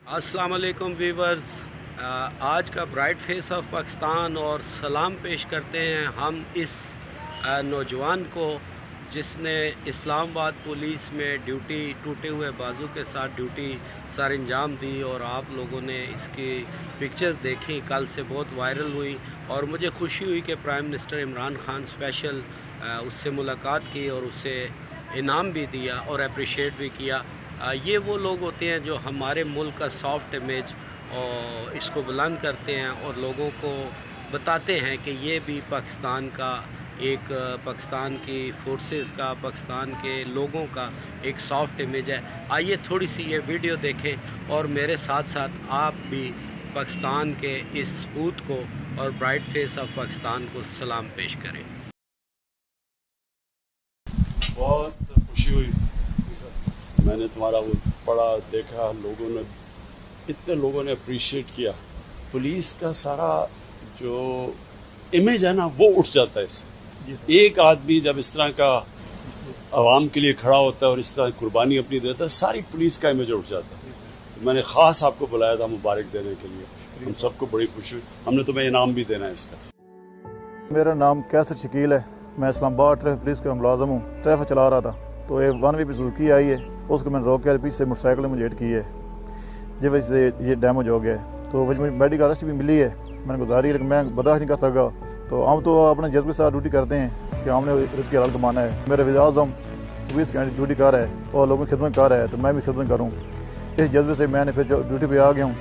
अस्सलाम वालेकुम वीवर्स। आज का ब्राइट फेस ऑफ पाकिस्तान और सलाम पेश करते हैं हम इस नौजवान को जिसने इस्लामाबाद पुलिस में ड्यूटी टूटे हुए बाजू के साथ ड्यूटी सर अंजाम दी और आप लोगों ने इसकी पिक्चर्स देखी, कल से बहुत वायरल हुई और मुझे खुशी हुई कि prime minister Imran Khan special उससे मुलाकात की और उससे इनाम भी दिया और अप्रिशिएट भी किया। ये वो लोग होते हैं जो हमारे मुल्क का सॉफ्ट इमेज और इसको बुलंद करते हैं और लोगों को बताते हैं कि ये भी पाकिस्तान का एक पाकिस्तान की फोर्सेस का, पाकिस्तान के लोगों का एक सॉफ्ट इमेज है। आइए थोड़ी सी ये वीडियो देखें और मेरे साथ साथ आप भी पाकिस्तान के इस सपूत को और ब्राइट फेस ऑफ पाकिस्तान को सलाम पेश करें। बहुत खुशी हुई, मैंने तुम्हारा वो पढ़ा देखा, इतने लोगों ने अप्रिशिएट किया। पुलिस का सारा जो इमेज है ना वो उठ जाता है इससे। एक आदमी जब इस तरह का आवाम के लिए खड़ा होता है और इस तरह कुर्बानी अपनी देता है, सारी पुलिस का इमेज उठ जाता है। तो मैंने ख़ास आपको बुलाया था मुबारक देने के लिए। हम सबको बड़ी खुशी हुई। हमने तुम्हें इनाम भी देना है इसका। मेरा नाम कैसर शकील है। मैं इस्लामाबाद ट्रैफिक पुलिस का मुलाजम हूँ। ट्रैफिक चला रहा था तो एक 1 सुजुकी आई है, उसको मैंने रोक के पीछे से मोटरसाइकिल में मुझे हिट की है, जिस वजह से ये डैमेज हो गया है। तो मुझे मेडिकल अरेस्ट भी मिली है, मैंने गुजारी, लेकिन मैं बर्दाश्त नहीं कर सका। तो हम तो अपने जज्बे के साथ ड्यूटी करते हैं कि हमने इसकी हलाल कमाना है। मेरे वज़ीर आज़म 24 घंटे ड्यूटी कर रहा है और लोगों की खिदमत कर रहा है, तो मैं भी खिदमत करूँ। इस जज्बे से मैंने फिर ड्यूटी पर आ गया हूँ।